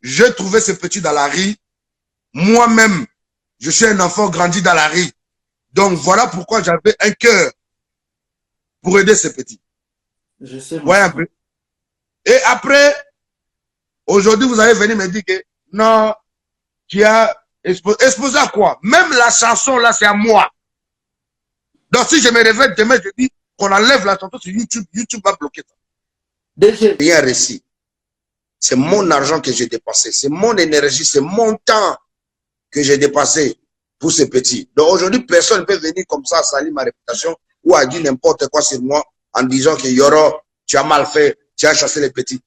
j'ai trouvé ce petit dans la rue. Moi-même, je suis un enfant grandi dans la rue. Donc voilà pourquoi j'avais un cœur pour aider ce petit. Je sais, Voyez un peu. Et après, aujourd'hui, vous allez venir me dire que non, tu as exposé à quoi? Même la chanson là, c'est à moi. Donc si je me réveille demain, je dis qu'on enlève la chanson sur YouTube, YouTube va bloquer ça. DG. Rien réussi. C'est mon argent que j'ai dépensé, c'est mon énergie, c'est mon temps que j'ai dépassé pour ce petit. Donc aujourd'hui, personne ne peut venir comme ça salir ma réputation ou à dire n'importe quoi sur moi en disant que Yoro, tu as mal fait, tu as chassé les petits.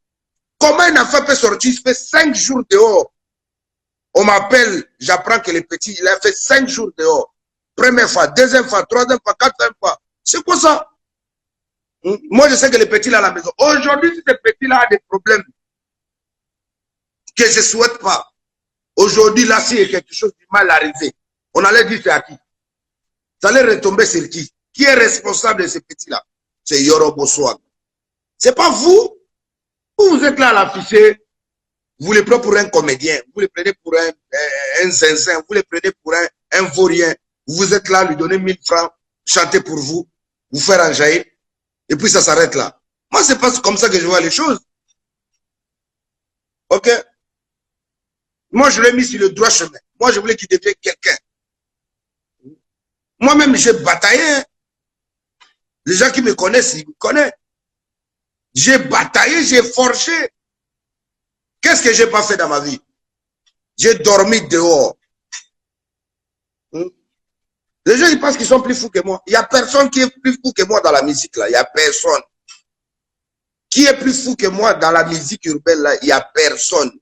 Comment un enfant peut sortir, il fait 5 jours dehors. On m'appelle, j'apprends que le petit, il a fait 5 jours dehors. Première fois, deuxième fois, troisième fois, quatrième fois. C'est quoi ça? Moi, je sais que le petit là à la maison. Aujourd'hui, si ce petit là a des problèmes que je ne souhaite pas, aujourd'hui, là, s'il y a quelque chose de mal arrivé, on allait dire c'est à qui? Ça allait retomber sur qui? Qui est responsable de ce petit-là? C'est Yoro Boswag. C'est pas vous. Vous êtes là à l'afficher, vous le prenez pour un comédien, vous le prenez pour un zinzin, vous le prenez pour un vaurien. Vous êtes là, lui donner 1000 francs, chanter pour vous, vous faire enjailler, et puis ça s'arrête là. Moi, c'est pas comme ça que je vois les choses. Ok? Moi, je l'ai mis sur le droit chemin. Moi, je voulais qu'il devienne quelqu'un. Moi-même, j'ai bataillé. Les gens qui me connaissent, ils me connaissent. J'ai bataillé, j'ai forgé. Qu'est-ce que j'ai pas fait dans ma vie? J'ai dormi dehors. Les gens, ils pensent qu'ils sont plus fous que moi. Il n'y a personne qui est plus fou que moi dans la musique, là. Il n'y a personne. Qui est plus fou que moi dans la musique urbaine, là? Il n'y a personne.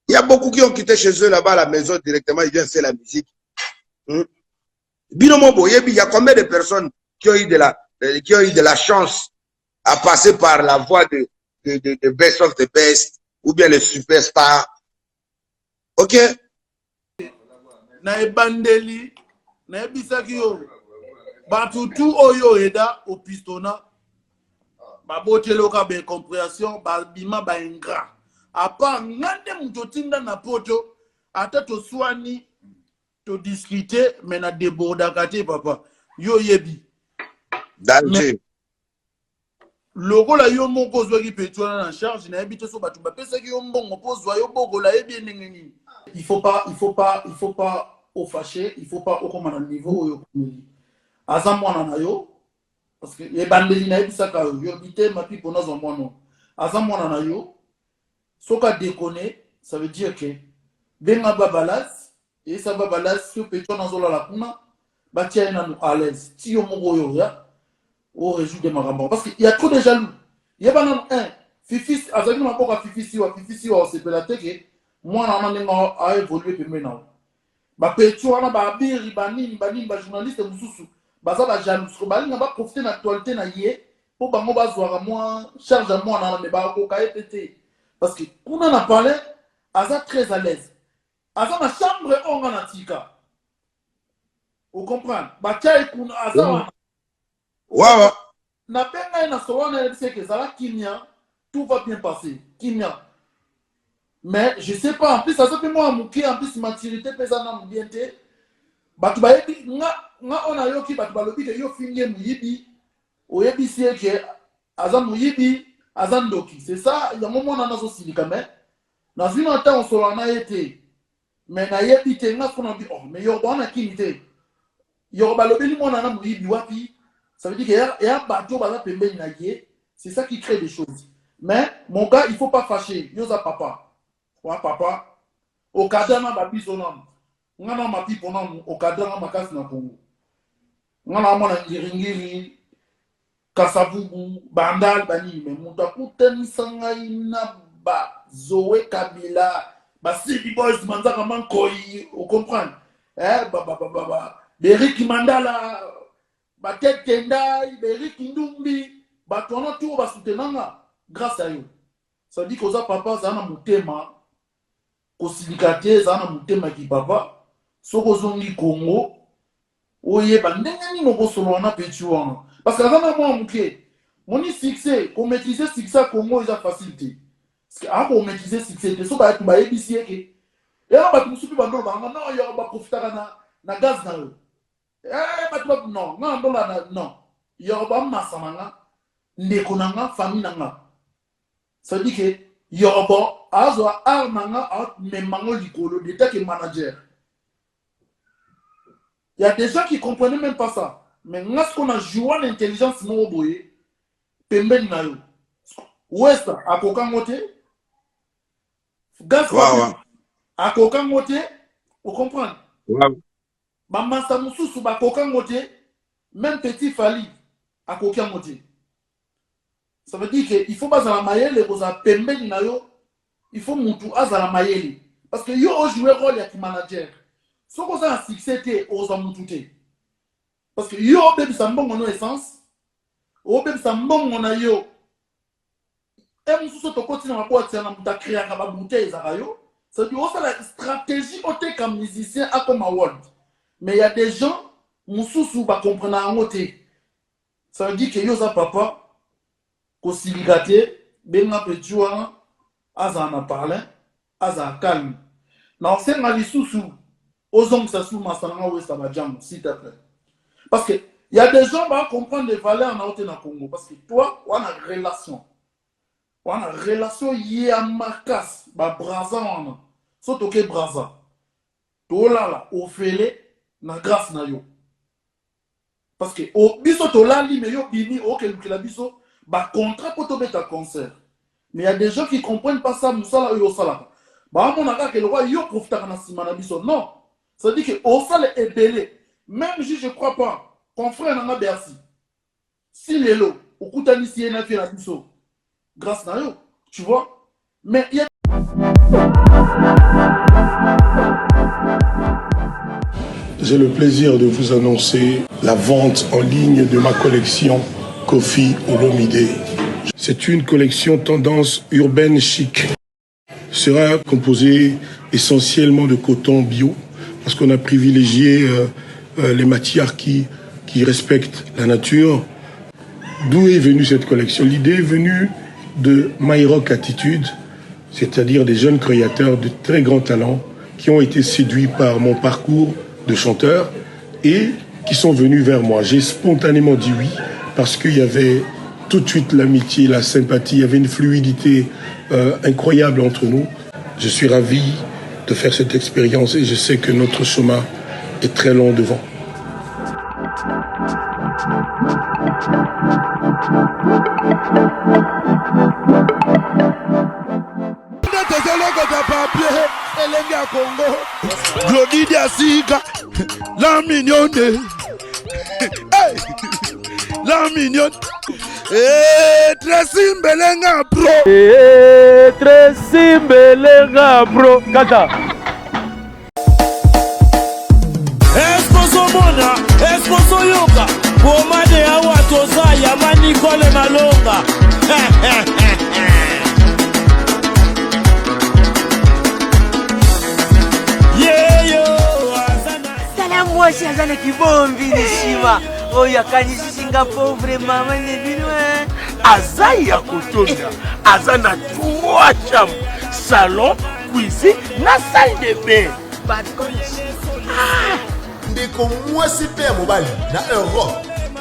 Il y a beaucoup qui ont quitté chez eux là-bas à la maison directement, ils viennent faire la musique. Binomobo, il y a combien de personnes qui ont eu de la chance à passer par la voie de Best of the Best ou bien les superstars? Ok? Na ebandeli, na ebisaki yo, batutu oyo eda au pistona, baboteloka be compréhension, bima ba ingra. À part ngande mutotinda na poto, ata to swani, to discuter, mais na déborda kate papa. Yo yebi. Danger. Logo la yo moko zwaki petwana na charge, na ebite so batu bapesaki yo mbongo po zwa yo boko la ebi nengeni. Il faut pas au fâcher, il faut pas au commandant niveau au community. Azam mwana na yo, parce que les bandeli na ebisaka yo bité ma pipo na zomono. Azam mwana na yo, soka déconner, ça veut dire que benga babalas et ça babalas si peto na zola la kuna, batia na nous à l'aise. Si yo moko yo ya, au réjout de marambo parce qu'il y a trop de jaloux. Il y a pas non un Fifi azaki na boka Fifi si wa se pelate que moi na nanga a évolué maintenant. Ba peto wana ba biri banini ba journaliste mususu baza ba jaloux ko bali na ba profiter na actualité na ye pour bango bazwara moi charge à moi na me ba ko ka epete parce que kuna na parler aza très à l'aise. Aza na chambre onga na tika. Vous comprenez? Ba tia kuna aza Ouais. Na benga na sowana c'est que ça la kimia tout va bien passer. Kimia. Mais je sais pas, en plus, ça fait moi, en plus, maturité, pesant bien te. Batu ba yebi, nga on a yo ki batu ba lobi de yo finye muyibi, o yebi siye ke, azan muyibi, azan doki. C'est ça, il y a un moment on a nazo silika, mais, dans une autre on sera na yete, mais na yebi te, nga fona bi, oh, mais yo ba na kinite. Yo ba lobi li mo na muyibi wapi, ça veut dire que y a batu ba la pembe na ye, c'est ça qui crée des choses. Mais, mon gars, il faut pas fâcher, yo za papa. Wa papa au kadana babiso nam ngana mapipo nam au kadana makasi na kongo ngana mona ngiringiri kasavubu bandal bani me mutu akutanisa ngai na ba Zoé Kabila ba City Boys manzaka mankoi o comprendre Derrick Mandala ba Tete Ndai Derrick Ndumbi ba tono tout ba soutenanga grâce à eux. Ça dit que ça papa ça na mutema kosilikate za na mutema ki papa soko zongi Congo oye ba ndenge ni no bosolo na petu wana parce que avant moi muke Mon succès, pour maîtriser succès Congo, il a facilité. Parce que pour maîtriser succès, c'est ça que tu as ébissé. Et là, tu me suis pas non, il y aura profiter na gaz na eux. Non, non. Il y aura massa nanga, nekonanga, famille nanga. Ça dit que il y aura azo armanga, même mango likolo, d'état que manager. Il y a des gens qui ne comprenaient même pas ça. Mais ce qu'on a joué l'intelligence, non, boye, pemben na yo. Ouest, à kokangote, gaz, à kokangote, vous comprenez? Bamasa mususu, à kokangote, même petit fali, à kokangote. Ça veut dire qu'il faut pas à la maïele, vous avez pemben na yo, il faut moutou à la maïele. Parce que yo joué rôle de manager. Si vous avez un succès, vous avez moutou. Parce que yo bébé ça bon on a essence o bébé ça bon on a yo et mususu to continue à boire ça na créer ka ba bouteille za yo ça dit on la stratégie au te comme musicien à comme world mais il y a des gens mususu ba comprendre en côté ça veut dire que yo za papa ko siligaté benga petua aza na parler aza calme na c'est na lisusu ozong ça sous masanga ou ça va jam s'il te plaît. Parce qu'il y a des gens qui vont comprendre les valeurs en Congo. Parce que toi, on a une relation. On a une relation qui est à Marcas, Braza. Surtout que Braza. Tout là, au fait, na grâce na yo. Parce que au biso to la li me yo bini o que la biso ba contrat pour tomber ta concert. Mais il y a des gens qui comprennent pas ça, musala yo sala. Ba mon aga que le roi yo profite na simana biso. Non. Ça dit que au sale est belé. Même si je ne crois pas, ton frère n'en a Bercy. Si l'élo, au coup d'anici et n'a fait la biso, grâce à eux, tu vois. Mais il y a. J'ai le plaisir de vous annoncer la vente en ligne de ma collection Kofi Olomide. C'est une collection tendance urbaine chic. Sera composée essentiellement de coton bio, parce qu'on a privilégié les matières qui respectent la nature. D'où est venue cette collection? L'idée est venue de My Rock Attitude, c'est-à-dire des jeunes créateurs de très grands talents qui ont été séduits par mon parcours de chanteur et qui sont venus vers moi. J'ai spontanément dit oui parce qu'il y avait tout de suite l'amitié, la sympathie, il y avait une fluidité incroyable entre nous. Je suis ravi de faire cette expérience et je sais que notre chemin est très long devant. La mignonne, la mignonne, Tracy Mbelenga bro, Tracy Mbelenga bro, kata. Eskozomona, eskozoyoka, pomade awa toza yamani kole malonga. Moi Azana kibombi nishima oya kanisi Singapore vraiment manebinwe Azaya kotonda Azana 3 chambres, salon, cuisine, na salle de bain. Ndeko mwasi pe mobali na Europe,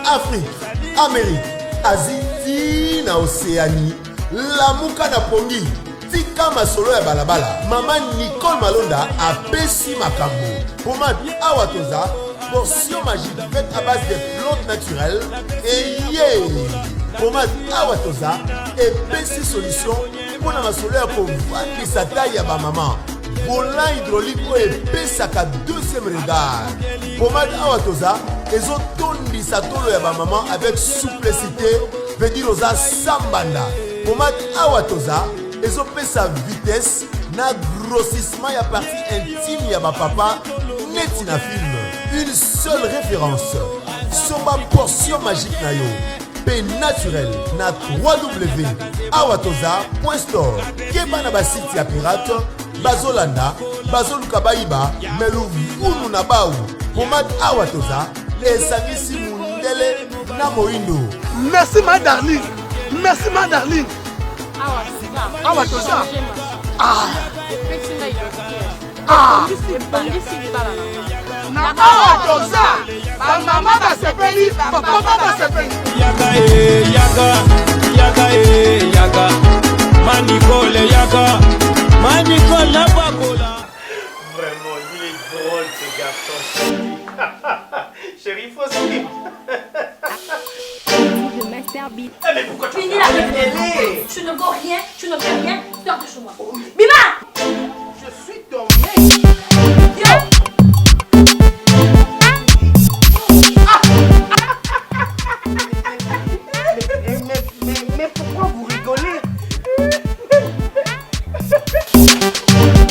Afrique, Amérique, Asie na Océanie, lamuka na pongi tika masolo ya balabala. Maman Nicole Malonda apesi makambo. Pomade Awatoza, portion magique faite à base de plantes naturelles. Et pomade Awatoza, épaisse solution pour la masolo ya kovandisa taille ya ba maman. Volant hydraulique ou épaisse à 2e regard. Pomade Awatoza, ils ont tondi sa tolo ya ba maman avec souplicité, veut dire aux sambanda. Pomade Awatoza, ils ont fait sa vitesse, na grossissement ya partie intime ya ba papa. Na film, une seule référence. Soma portion magique na yo. Paix naturel na www.awatoza.store. Keba na basiti ya pirate, bazolanda, bazoluka baiba, meluvi unu na bau. Pomade Awatoza, esangisi mundele na moindo. Merci ma darling. Merci ma darling. Awa toza. Ah. Ah. Na awa toza. Ba mama ba sepeli, ba papa ba sepeli. Yaga yaga yaga yaga. Manicole yaga. Manicole la bakola. Vraiment, il est drôle ce garçon. Chérie, faut suivre. Mais pourquoi tu finis la réunion? Tu ne vaux rien, tu ne fais rien, sors de chez moi. Bima! Je suis ton mec. Yo! Mais pourquoi vous rigolez?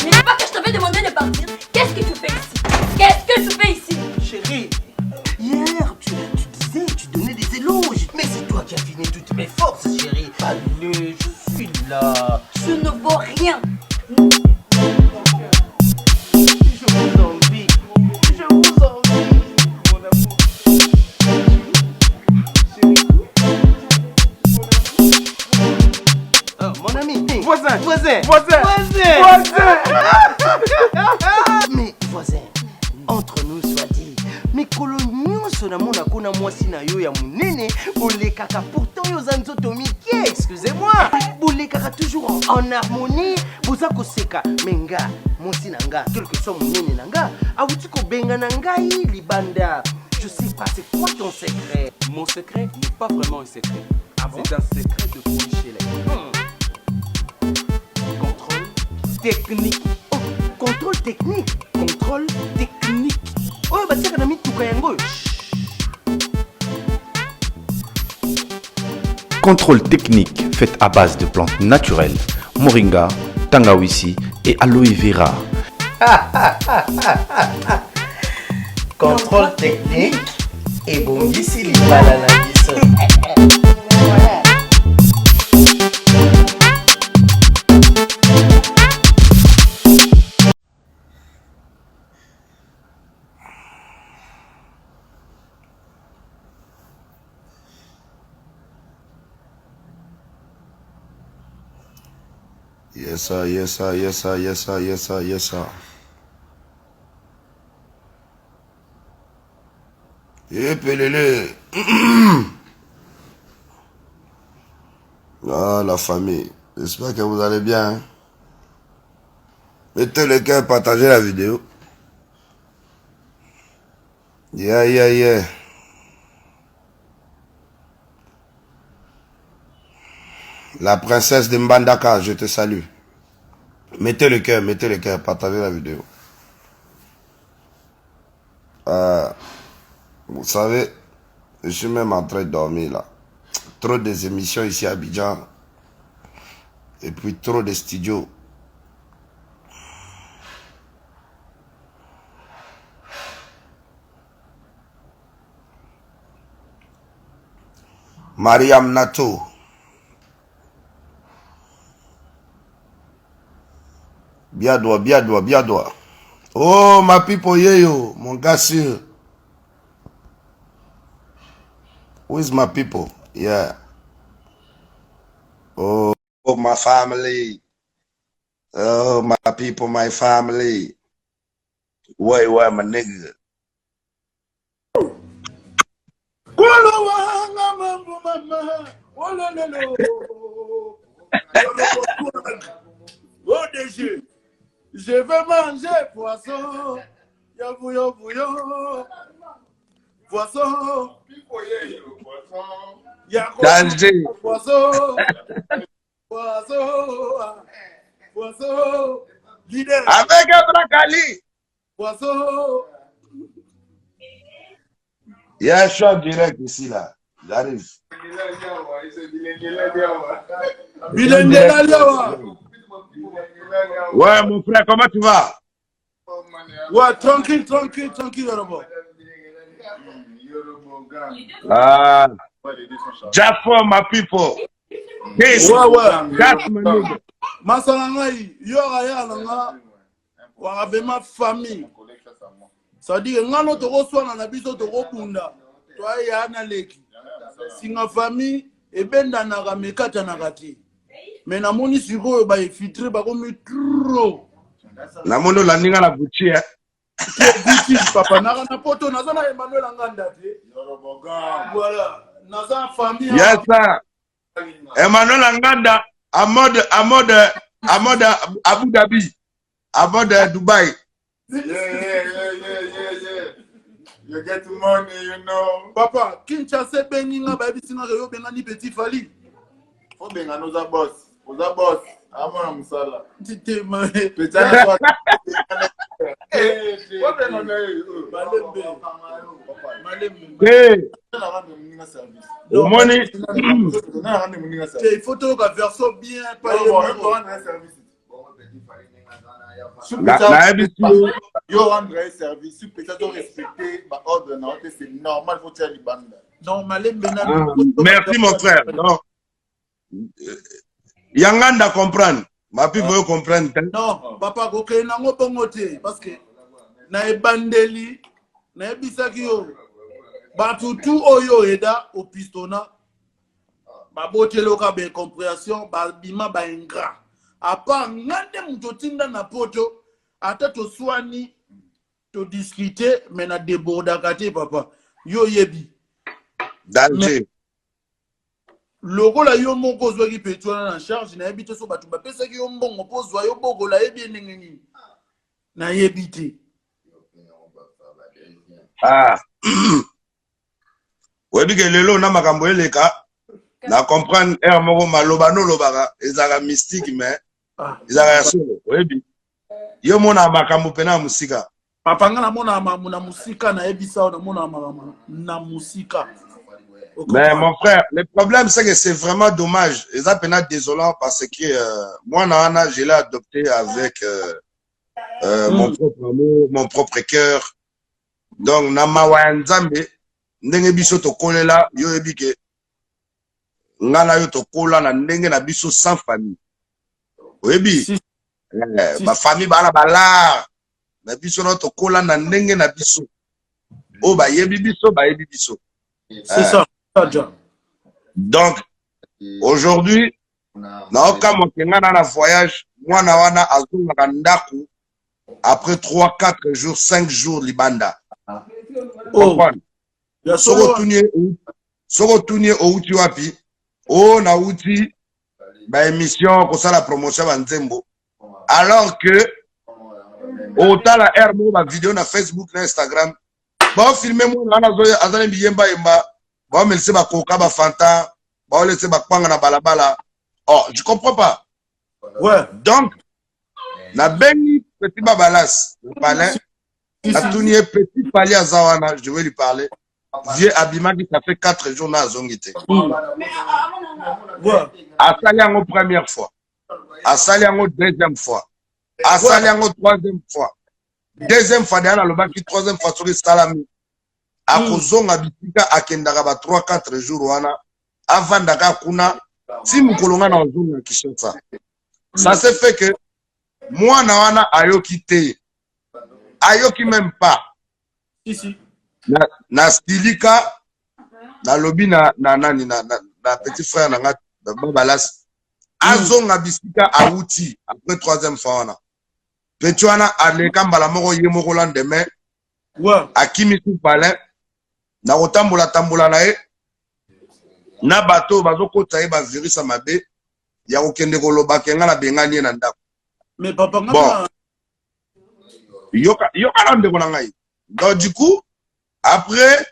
Mais c'est pas que je t'avais demandé de partir. Qu'est-ce que tu fais ici? Qu'est-ce que tu fais ici? Chérie, hier tu disais, tu donnais des éloges. Mais c'est toi qui as fini toutes mes forces, chérie. Allez, je suis là. Tu ne vaux rien. Je vous envie. Je vous envie. Mon amour. Chérie. Oh, mon ami. Voisin. Mais voisin, entre nous soit dit, mais coloniaux sonamona kona mwasi na yo ya munene, bole kaka pourtant yo zanzoto mike, excusez-moi. Bole kaka toujours en harmonie, boza koseka menga, mwasi nanga, quel que soit munene nanga, awuti ko benga nangai libanda. Je sais pas, c'est quoi ton secret? Mon secret n'est pas vraiment un secret. Ah bon? C'est un secret de Polichelek. Contrôle technique. Oh, contrôle technique. Contrôle technique. Oh, bah tiens, on a mis tout kayango. Contrôle technique fait à base de plantes naturelles, moringa, tangawizi et aloe vera. Contrôle technique et bon ici les bananes. Yes, sir, yes, sir, yes, sir, yes, sir, yes, sir, yes, sir. Et pelele. Ah, la famille. J'espère que vous allez bien. Hein? Mettez le cœur, partagez la vidéo. Yeah. La princesse de Mbandaka, je te salue. Mettez le cœur, partagez la vidéo. Vous savez, je suis même en train de dormir là. Trop des émissions ici à Abidjan. Et puis trop de studios. Mariam Nato. Biadoua. Oh, ma people, yo, mon gars sûr. Who is my people? Yeah. Oh, my family. Oh, my people, my family. Ouais, my nigga. Oh, DG. Je veux manger poisson. Yo. Poisson. Danger. Poisson. Leader. Avec Abrakali. Poisson. Il y a un choc direct ici là. J'arrive. Ouais, mon frère, comment tu vas? Ouais, tranquille, Yoruba. Ah, Jaffa, my people. Peace. Ouais. That's my nigga. Masalangai, yora nanga, warabema famille. Ça dit que ngano to reçoit na biso to robunda. Toi ya na leki. Singa famille, Et ben dans la ramekata na gati. Mais na moni siko ba filtré ba comme trop. Na mono la ninga la Gucci hein. Gucci papa na poto na zana Emmanuel Nganda te. Voilà. Na za famille. Yes sir. Emmanuel Nganda à mode Abu Dhabi. À mode Dubaï. You get money, you know. Papa, Kinshasa Beninga baby singa yo benga ni Petit Fally. Faut benga nos boss. Aux boss. Amona musala. Tite ma. Petit money. Il faut que la version bien pas yo rendre service peut-être respecter ba ordre non c'est normal faut faire libanda. Merci mon frère. Non. Yanganda comprendre. Ma pi veut comprendre. Non, papa ko ke na ngo bongote parce que na ebandeli na ebisaki yo. Ba tout oyo eda au pistona. Ba botelo ka be compréhension ba bima ba ingrat. À part ngande mutotinda na poto ata to swani to discuter mais na déborda kate papa yo yebi danger logo la yo moko zwa ki petwana na charge na yebi te so batu ba pesa ki yo mbongo pozwa yo boko la yebi ndengeni na yebi te webi ke lelo na makambo eleka na comprendre er moko maloba no lobaka ezaka mystique mais ezaka solo webi yo mona makambo pena musika papa nga na mona na musika na ebisa na mona na musika. Mais mon frère, le problème c'est que c'est vraiment dommage et ça pena désolant parce que moi Nana je l'ai adopté avec mon propre amour, mon propre cœur. Donc na mawa nzambe ndenge biso to kolela yo ebike ngana yo to kola na ndenge na biso sans famille. Oyebi ma famille bana bala na biso na to kola na ndenge na biso o ba yebi biso ba yebi biso. C'est ça. Donc aujourd'hui na oka mokenga na voyage mwana wana azunga ndaku après 3-4 jours 5 jours libanda. Soko tunye outi wapi o na outi ba émission ko la promotion ba nzembo alors que autant la air mo ba vidéo na Facebook na Instagram ba filmer mo na zo azana biyemba yemba ba melse ba koka ba fanta ba laisser ba panga na balabala. Oh je comprends pas. Ouais donc na bengi petit babalas le palais na tunye petit pali azawana je vais lui parler. Vieux Abima qui ça fait 4 jours na zongité. Asali yango première fois. Asali yango deuxième fois. Asali yango troisième fois. Deuxième fois derrière le baki troisième fois sur salami. Akozonga bitika akendaka ba 3-4 jours wana avant daka kuna si mukolonga na ozonga Kinshasa. Ça se fait que moi na wana ayoki te. Ayoki même pas. Ici. Na stilika na lobi na petit frère na babalas azonga bisika auti après troisième fois wana petwana aleka mbala moko ye moko lendemain akimi tout palais na kotambola tambola na ye na bato bazokota ye ba virus mabe ya kokende koloba kenga na bengani na ndako. Mais papa bon yoka na ndeko na ngai. Donc du coup après,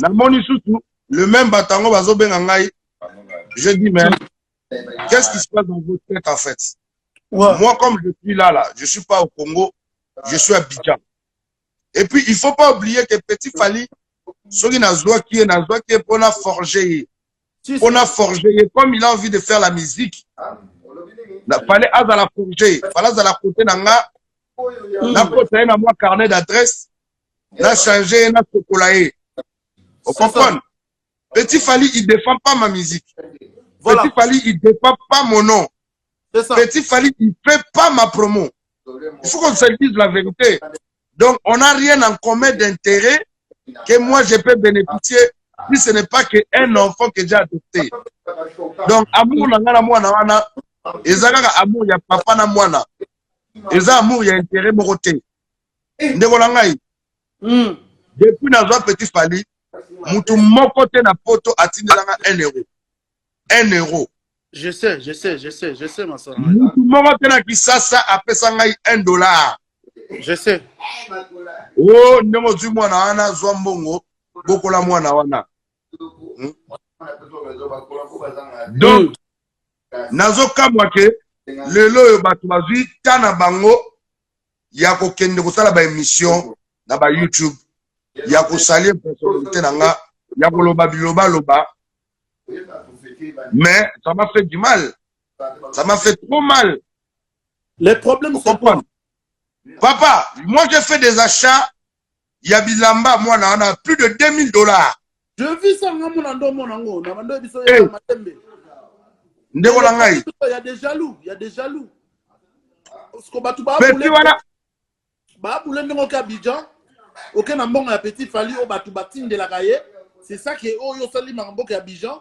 na moni surtout, le même batango bazo bengangai. Je dis mais qu'est-ce qui se passe dans votre tête en fait? Moi comme je suis là, je suis pas au Congo, je suis à Abidjan. Et puis il faut pas oublier que Petit Fally, celui qui est pour la forger, comme il a envie de faire la musique. Il fallait à la forger, fallait à la côté nanga, na côté na moi carnet d'adresse. N'a changé, n'a chocolaté. Vous comprenez? Petit Fally, il ne défend pas ma musique. Voilà. Petit Fally, il ne défend pas mon nom. Petit Fally, il ne fait pas ma promo. Il faut qu'on se dise la vérité. Donc, on n'a rien en commun d'intérêt que moi, je peux bénéficier si ce n'est pas qu'un enfant que j'ai adopté. Donc, amour na mwana wana, ezaka amour ya papa na mwana. Eza amour ya intérêt moroté. Ndeko na ngai. Depuis nazwa petit Fally, mutu moko te na poto atindelanga 1 euro. 1 euro. Je sais, ma soeur. Mutu moko te na Kisasa apesa ngai $1. Je sais. Oh, ndeko zwi mwana wana zwa mbongo, bokola mwana wana. Donc, nazo kamwa ke lelo yo bato bazwi tana bango ya kokende kosala ba émission na ba YouTube ya kosalir personnalité nanga ya koloba biloba loba, mais ça m'a fait du mal, ça m'a fait trop mal. Les problèmes c'est quoi? Papa, moi j'ai fait des achats, il y a bilamba moi on a plus de $2000. Je vis ça mon ando mon ango na mando biso Hey. ya matembe. Ndeko na ngai. Il y a des jaloux, il y a des jaloux. Parce que batu ba Mais boule. si voilà. Ba boule ndongo ka Abidjan. OK na mbongo ya petit Fally o batu batinde la kaye. C'est ça qui est oh yo sali mambo ka Abidjan.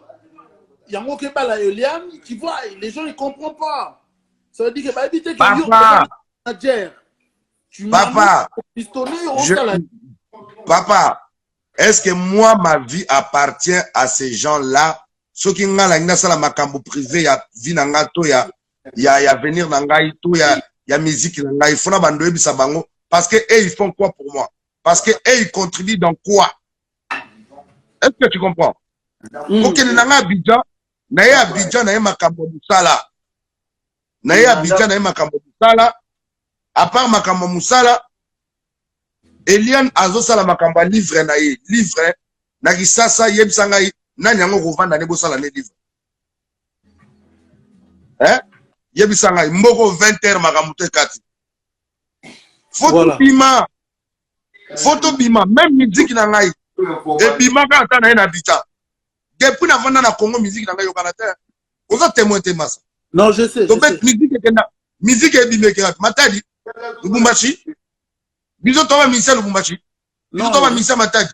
Yango ke bala Eliane, tu vois, les gens ils comprennent pas. Ça veut dire que ba éviter que yo manager. Papa, Papa, est-ce que moi, ma vie appartient à ces gens-là? Ceux qui ont la makambo privé, il y a vie nangato, il y a venir nangai, il y a musique nangai, il faut na bandoe bisabango. Parce que eux, ils font quoi pour moi? Parce que eux, ils contribuent dans quoi? Est-ce que tu comprends? Ok, nanga Abidjan, naye Abidjan, naye makambo musala. Naye Abidjan, naye makambo musala. À part makambo musala, Eliane azosala makambo livre na ye, livre na Kisasa yebisanga na nyango kovanda ne bosala ne livre. Hein? Yebisanga mboko 20h makambo te kati. Photo bima. Photo bima, même musique na ngai. Et bima ka ata na Abidjan. Depuis na vanda na Congo musique na ngai yo kanata. Oza témoin te massa. Non, je sais. Donc musique ekenda, musique ebimeke matadi. Lubumbashi. Biso toba misa Lubumbashi. Biso toba misa Matadi.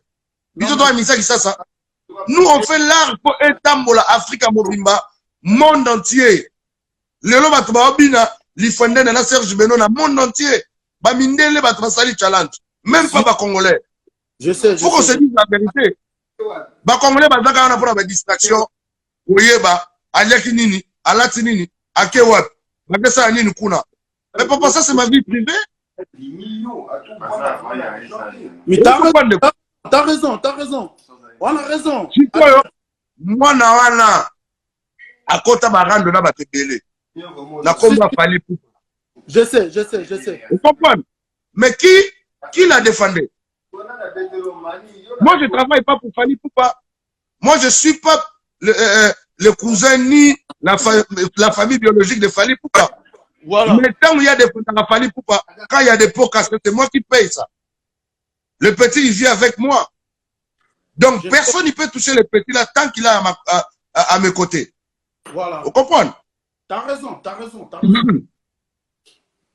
Biso toba misa Kisasa. Nous on fait l'art pour étambola Africa mobimba monde entier. Lelo bato ba obina li fondene na Serge Beno na monde entier. Ba mindele bato basali challenge. Même pas ba congolais. Je sais. Faut qu'on se dise la vérité. Ba congolais ba zaka na pour ba distraction. Oyeba, aliaki nini, alati nini, akewap. Ba pesa nini kuna. Mais papa, ça c'est ma vie privée. Mais t'as raison. On a raison. Moi, na à côté barando na batebele. Na komba Fally Poupa. Je sais. Vous comprenez? Mais qui l'a défendu? Moi, je travaille pas pour Fally Poupa. Moi, je suis pas le cousin ni la famille biologique de Fally Poupa. Voilà. Mais tant il y a des Fally Poupa, quand il y a des pots cassés, c'est moi qui paye ça. Le petit, il vit avec moi. Donc, personne ne peut toucher le petit là tant qu'il est à mes côtés. Voilà. Vous comprenez? T'as raison.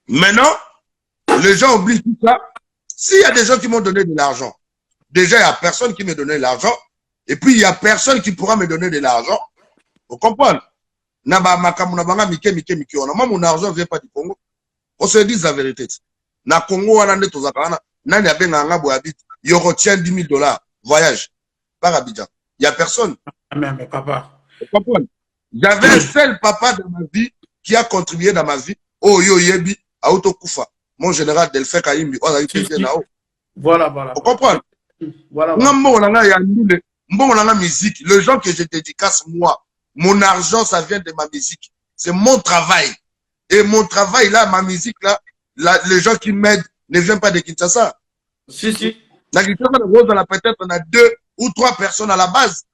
Maintenant, les gens oublient tout ça. S'il y a des gens qui m'ont donné de l'argent, déjà, il n'y a personne qui me donnait de l'argent. Et puis, il n'y a personne qui pourra me donner de l'argent. Vous comprenez? Moi, mon argent ne vient pas du Congo. On se dit la vérité. Na Congo, il retient $10,000. Voyage. Par Abidjan. Il n'y a personne. Mais papa. Vous comprenez? J'avais un seul papa dans ma vie qui a contribué dans ma vie. Oh, yo, yebi, Aouto Koufa. Mon général Delphin Kaimbi. Voilà. Vous comprenez? Voilà. Musique. Le gens que je dédicace, moi, mon argent, ça vient de ma musique. C'est mon travail. Et mon travail, là, ma musique, là, les gens qui m'aident ne viennent pas de Kinshasa. Si. Dans Kinshasa, peut-être on a 2 ou 3 personnes à la base.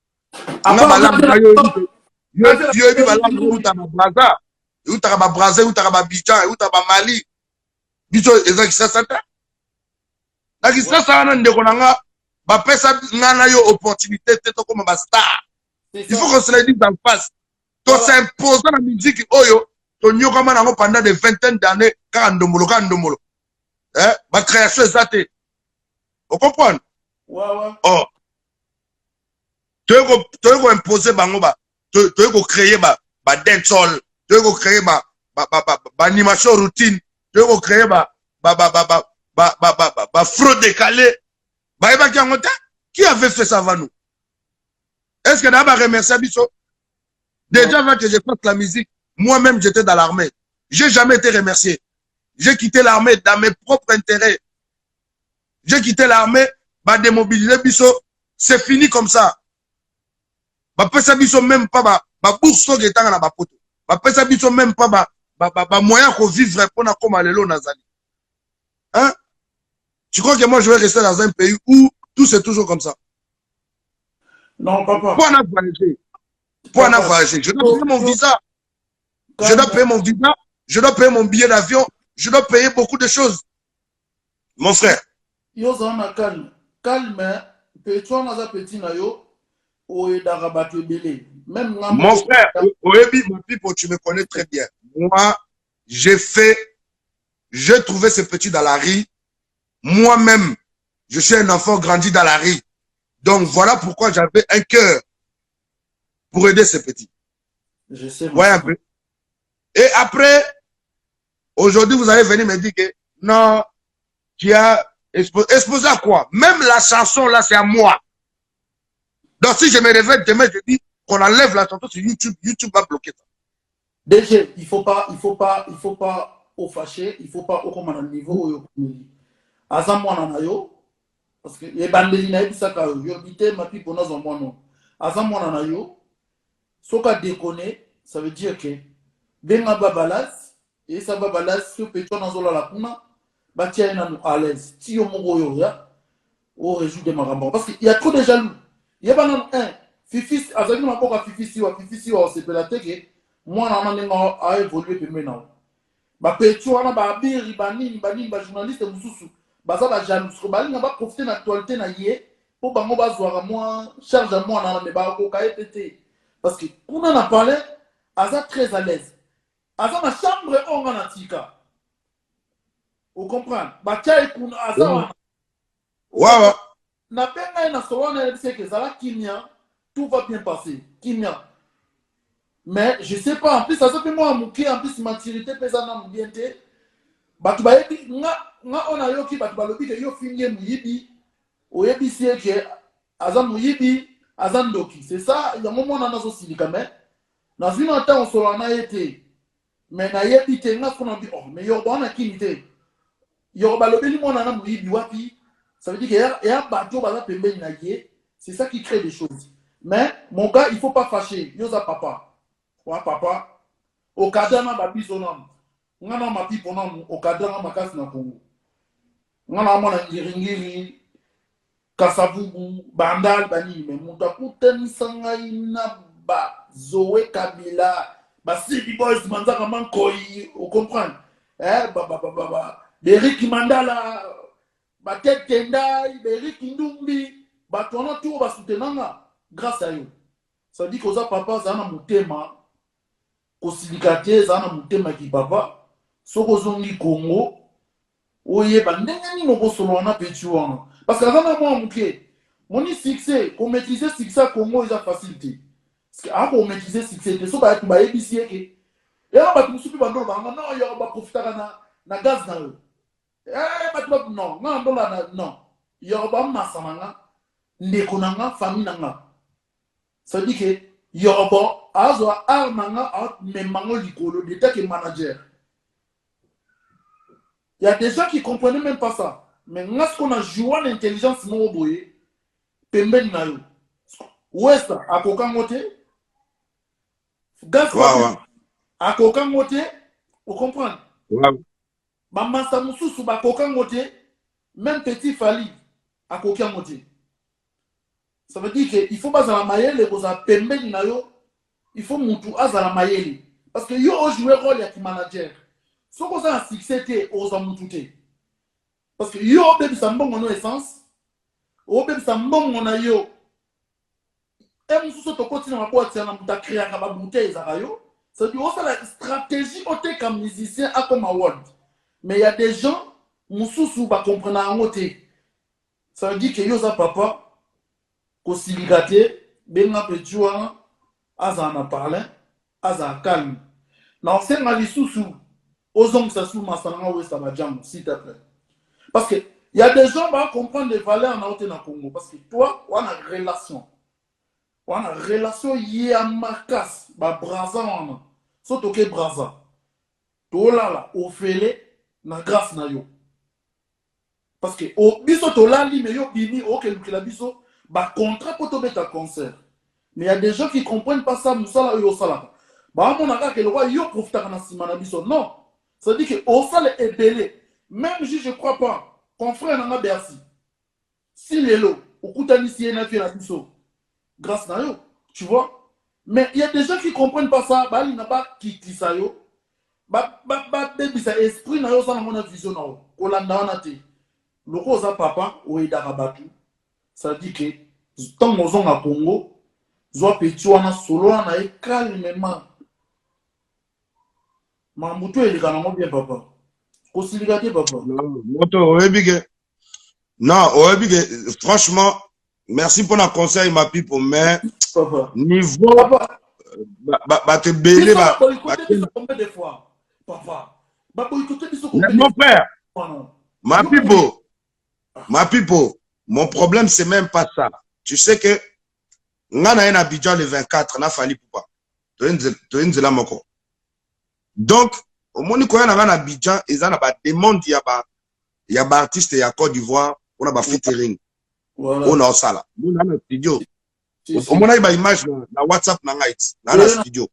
Il faut qu'on se le dise en face. Donc c'est imposant la musique oyo pendant des vingtaines d'années quand ndomolo. Ma création est zatée. Vous comprenez? Ouais. Oh. Tu veux imposer bango ba, tu veux créer ba dancehall, tu veux créer ba animation routine, tu veux créer ba fraude décalé. Qui avait fait ça avant nous? Est-ce que d'abord remercier Abisso? Déjà avant que je fasse la musique, moi-même j'étais dans l'armée. J'ai jamais été remercié. J'ai quitté l'armée dans mes propres intérêts. J'ai quitté l'armée, bah démobiliser Bisso, c'est fini comme ça. Bah pesa Bisso même pas bah bourse qui est dans la poto. Bah pesa Bisso même pas bah moyen qu'on vivre pour na comme alelo nazali. Hein? Tu crois que moi je vais rester dans un pays où tout c'est toujours comme ça? Non, papa. Pour en voyager. Pour en voyager. Je dois payer mon visa. Je dois payer mon visa. Je dois payer mon billet d'avion. Je dois payer beaucoup de choses. Mon frère. Yo zana calme. Calme. Petit na petit na yo. Même mon frère, Oebi, mon pipo, tu me connais très bien. Moi, j'ai trouvé ce petit dans la rue. Moi-même, je suis un enfant grandi dans la rue. Donc, voilà pourquoi j'avais un cœur pour aider ce petit. Je sais. Ouais, un peu. Et après, aujourd'hui, vous allez venir me dire que non, tu as exposé à quoi? Même la chanson, là, c'est à moi. Donc, si je me réveille demain, je dis qu'on enlève la chanson sur YouTube, YouTube va bloquer ça. Déjà, il faut pas au fâché, il faut pas au comme un niveau où Azamwana nayo, parce que les bandits na bisaka yo bité ma pipo na zomwano. Azamwana nayo, soka déconner, ça veut dire que benga babalas et ça babalas si peto na zola la kuna, batia na nous à l'aise. Si yo mongo yo ya, au réjout de maramba parce qu'il y a trop de jaloux. Il y a pas non un Fifi azali na poka Fifi wa c'est pelaté que moi na nanga a évolué pe maintenant. Ba peto wana ba biri banini ba journaliste mususu. Baza ba jaloux ko bali na ba profiter na actualité na yé pour bango bazwara moi charge à moi na me ba ko ka pété parce que kuna na parlé aza très à l'aise. Aza na chambre on na tika. Vous comprenez? Ba kai kuna aza Wawa. Na benga na sowana c'est que ça la kimia tout va bien passer. Kimia. Mais je sais pas en plus ça fait moi muki en plus maturité pesa na mbiente. Batu ba yebi nga ona yoki batu balobi ke yo finye muyibi oyebi sie ke aza muyibi aza ndoki. C'est ça il y a un moment na nazo silika mais na zina ta on solo na été mais na yebi te nga kona bi oh mais yo bana kimite yo balobi ni mona na muyibi wapi. Ça veut dire qu'il y a un bateau qui est c'est ça qui crée des choses. Mais mon gars, il ne faut pas fâcher. Yosa papa. Ouais, papa. Au cadre, babi sonam. On a ma pipe au cadre, ma casse na Congo. On a mon ngiri, Kasavubu, Bandal, Bani, mais mon taputen sangaina ba Zoé Kabila, ba City Boys, Manzaka Mankoi, vous comprenez? Derrick Mandala. Batek Tendai, Berik Ndumbi, Batoana tout va soutenir grâce à eux. Ça dit que ça papa ça na mutema, kosilikate ça na mutema ki papa, sokozongi Congo, oye ba ndenge ni moko solo na petu wana. Parce que avant moi muké, moni succès, pour maîtriser succès Congo is a facilité. Parce que avant pour maîtriser succès, c'est so ba tu ba ebisi ke. Et là ba tu supi ba ndo ba non il y a ba profiter na gaz na eux. Non, non. Yoruba masamanga, nekonanga, famille nanga. Ça dit que Yoruba azwa armanga memango likolo d'état que manager. Il y a des gens qui comprenaient même pas ça. Mais ce qu'on a joué l'intelligence mon boye, pemben na yo. Ouest à kokangote, gaz à kokangote, vous comprenez? Maman Samoussou souba kokangote, même petit Fali à kokangote. Ça veut dire qu'il faut pas à la maïele, vous avez pemben na yo, il faut moutou à la maïele. Parce que yo joué rôle y'a qui manager. Si vous avez un succès, vous avez moutou. Parce que yo bébé ça bon mon essence, au bébé ça bon mon ayo. Et moussou to continue à quoi tiens na créer un bouteille ça yo. Ça veut dire que la stratégie au comme musicien à comme award. Mais il y a des gens, Moussou va comprendre en côté. Ça veut dire que Yosa papa, Kosiligate, benga petit wana aza na parler aza calme na senga lisusu ozong sa sou masanga westa bajam s'il te plaît parce que il y a des gens qui comprennent les valeurs na au Congo parce que toi on a relation y a marcas ba braza wana so toke braza to la ofele na grâce na yo parce que au biso to lali mais yo bini o ke lukela biso ba contrat pour to beta concert mais il y a des gens qui comprennent pas ça musala yo sala ba mon aka que le roi yo profita na sima na biso non ça dit que au sale est belé même si je crois pas ton frère n'a pas Bercy si lelo okutani si na fi na biso grâce na yo tu vois mais il y a des gens qui comprennent pas ça ba li na ba ki ça yo ba debisa esprit na yo ça na mon vision na yo kolanda wana te loko za papa o edaka batu ça dit que tant aux à Congo zoa petit wana solo na e calmement mambuto elikanango bien papa kosilika te papa moto oyebike non oyebike franchement merci pour le conseil ma pipo mais niveau ba te belé ba des fois papa ba boycotter biso mon frère ma pipo mon problème c'est même pas ça tu sais que ngana en Abidjan le 24 na fali poupa to nzela moko donc au moni ko na Abidjan ezana ba demande ya ba artiste ya Côte d'Ivoire on a ba featuring on a sala on a na studio au mona ba image na WhatsApp na night na studio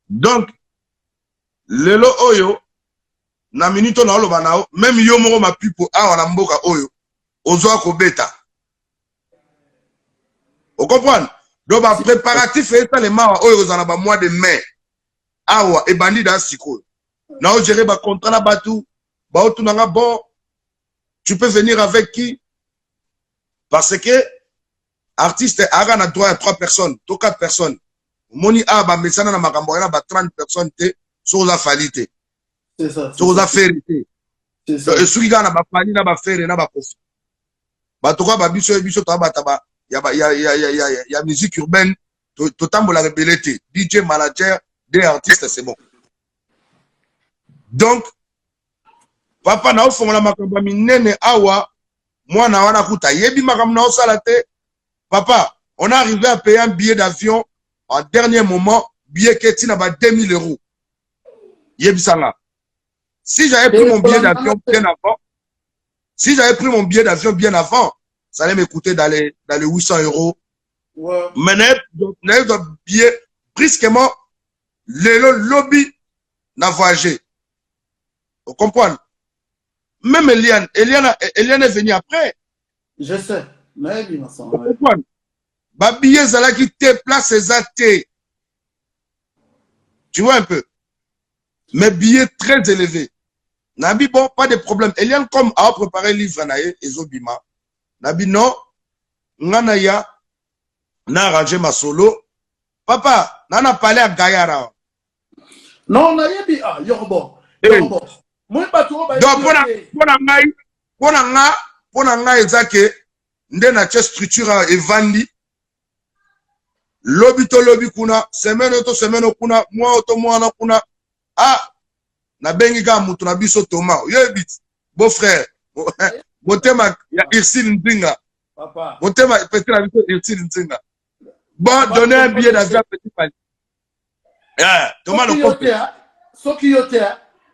donc lelo oyo na minute na oloba nao même yo moko ma pipo awa na mboka oyo ozwa ko beta vous comprenez donc ba préparatif et ça les mawa oyo ozana ba mois de mai awa et bandi da siko na o gérer ba contrat na batu ba otunanga bon tu peux venir avec qui parce que artiste aga na droit à 3 personnes to 4 personnes moni a ba mesana na makambo na ba 30 personnes te sur la falité c'est ça sur la férité c'est ça et suki na ba fali na ba féré na ba kofi ba to ka ba biso to ba taba ya musique urbaine to tambola rebelete DJ manager des artistes c'est bon donc papa na ofongola makambo minene awa mwana wana kuta yebi makambo na osala te papa on est arrivé à payer un billet d'avion en dernier moment billet qui na ba 2000 €. Yebi sanga si j'avais pris mon billet d'avion bien avant ça allait me coûter dans les 800 €. Ouais. Mais n'a billet brusquement le lobby n'a voyagé. Vous comprenez? Même Eliane est venue après. Je sais. Vous comprenez? Ba billet zala qui te place exacté. Tu vois un peu? Mais billet très élevé. Nabi bon, pas de problème. Eliane comme a préparé livre nae ezobima. Nabi non, nganaya na arrangé ma solo. Papa, nana parlé à Gayara. Non, na yebi ah yorbo. Moi pas trop ba. Donc pona ngai ezake nde na che structure evandi. Lobby to lobby kuna, semaine to semaine kuna, mois to mois na kuna. Ah, na bengi ga mutu na biso Thomas. Yebit, beau frère. Motema ya Irsine Nzinga. Papa. Motema petit la biso Irsine Nzinga. Bon, donner un billet d'avion petit pali. Thomas le compte. Soki yote,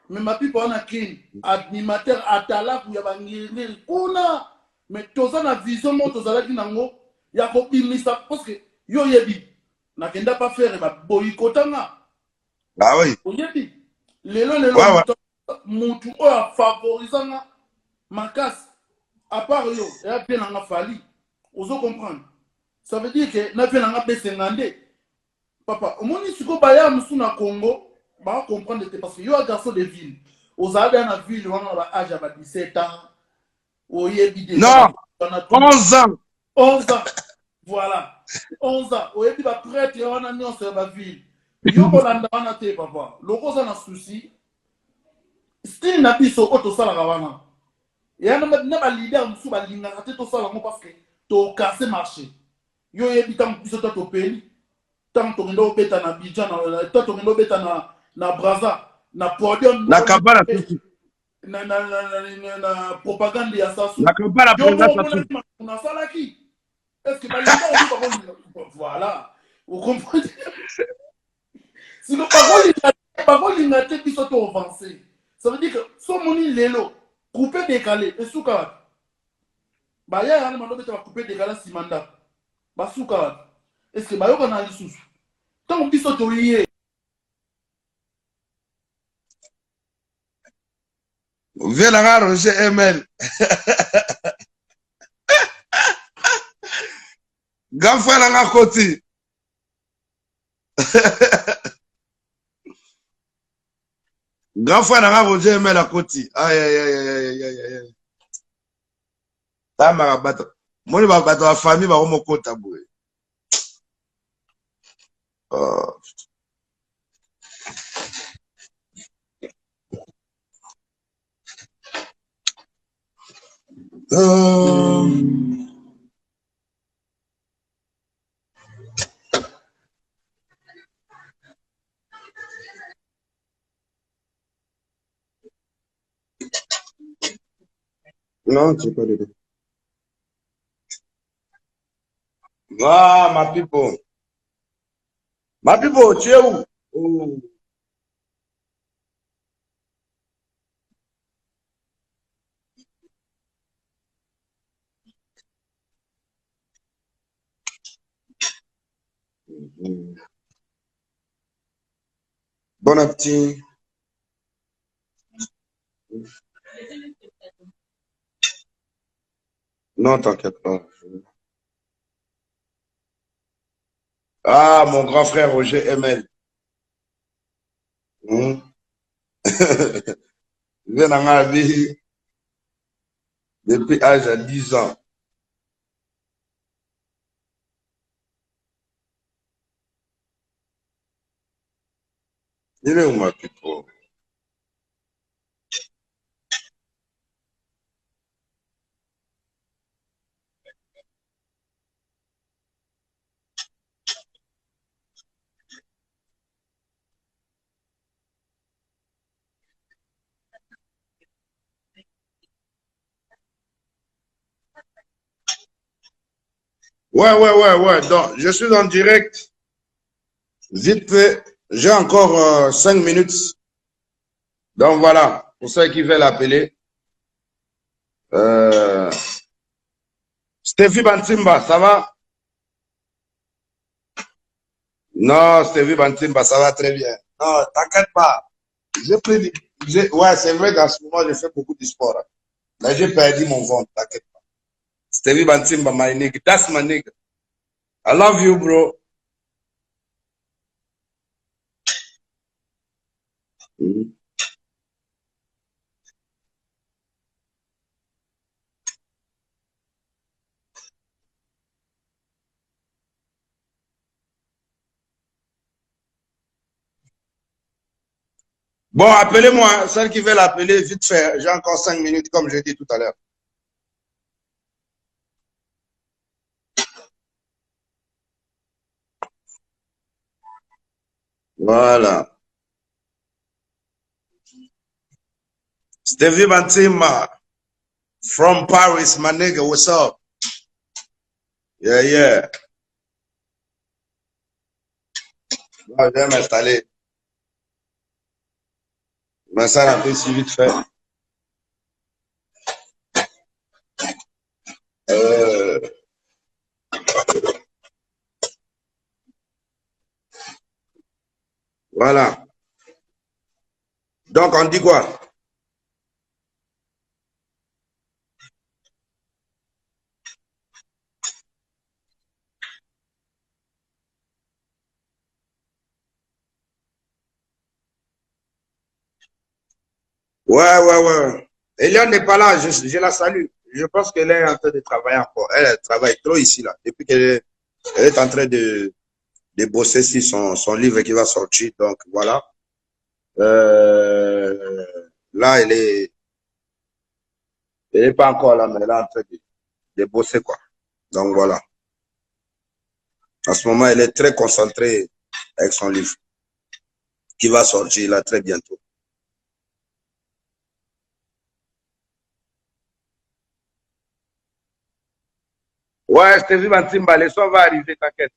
mais ma pipo on a kin animateur atala ku ya bangiri kuna. Mais toza na vision mo tozala kinango ya ko bimisa parce que yo yebi na kenda pas faire ba boycotanga. Ah oui. Oyebi. Lelo mutu o a favorisanga makasi à part yo ya bien nga fali. Ozo comprendre. Ça veut dire que na bien nga besengande. Papa, au moins si ko baya musu na Congo, ba comprendre parce que yo a garçon de ville. Oza dans la ville on a âge à 17 ans. Oyebi non, 11 ans. 11 ans. Voilà. 11 ans. Oyebi ba prêtre on a nyonso ya ba ville. Yo bolanda wana te papa. Loko za na souci. Style na biso auto sala wana. Et na ba leader musu ba linga te to sala ngo parce que to casser marché. Yo yebi tant biso to to pays. Tant to ndo beta na Abidjan na to ndo beta na Brazza na podium na Kampala na propagande ya Sassou. na Kampala président Sassou. On a ça là qui? Est-ce que voilà, vous comprenez? Si le parole il n'a été biso to avancé. Ça veut dire que son moni lelo coupé décalé et souka. Bah ya yana mando beta coupé décalé si mandat. Ba souka. Est-ce que ba yo kana lisusu? Tant biso to lié. Viens là Roger ML. Grand frère là côté. Grand frère là Roger ML à côté. Aïe aïe aïe aïe aïe aïe. Ta marabato. Moi ba bato la famille ba mo kota boy. Non, tu pas dedans. Ah, ma people. Ma people, tu es où? Oh. Bon appétit. Non, t'inquiète pas. Ah, mon grand frère Roger ML. Viens dans ma vie depuis l'âge de 10 ans. Il est où ma people? Ouais. Donc, je suis en direct. Vite fait. J'ai encore 5 minutes. Donc voilà. Pour ceux qui veulent appeler. Stevie Bantimba, ça va? Non, Stevie Bantimba, ça va très bien. Non, t'inquiète pas. Ouais, c'est vrai qu'en ce moment, je fais beaucoup de sport. Mais j'ai perdu mon ventre, t'inquiète pas. Stevie Bantimba, my nigga. That's my nigga. I love you, bro. Bon, appelez-moi. Celle qui veut l'appeler, vite fait. J'ai encore 5 minutes, comme j'ai dit tout à l'heure. Voilà. Stevie Bantimba from Paris, my nigga. What's up? Yeah. Je vais m'installer. Je m'installe un peu si vite fait. Voilà. Donc, on dit quoi? Ouais. Eliane n'est pas là, je la salue. Je pense qu'elle est en train de travailler encore. Elle travaille trop ici, là. Depuis qu'elle est en train de bosser sur son livre qui va sortir. Donc, voilà. Là, elle est pas encore là, mais elle est en train de bosser, quoi. Donc, voilà. En ce moment, elle est très concentrée avec son livre qui va sortir là très bientôt. Ouais, je t'ai vu, Mantimba, le soir va arriver, t'inquiète.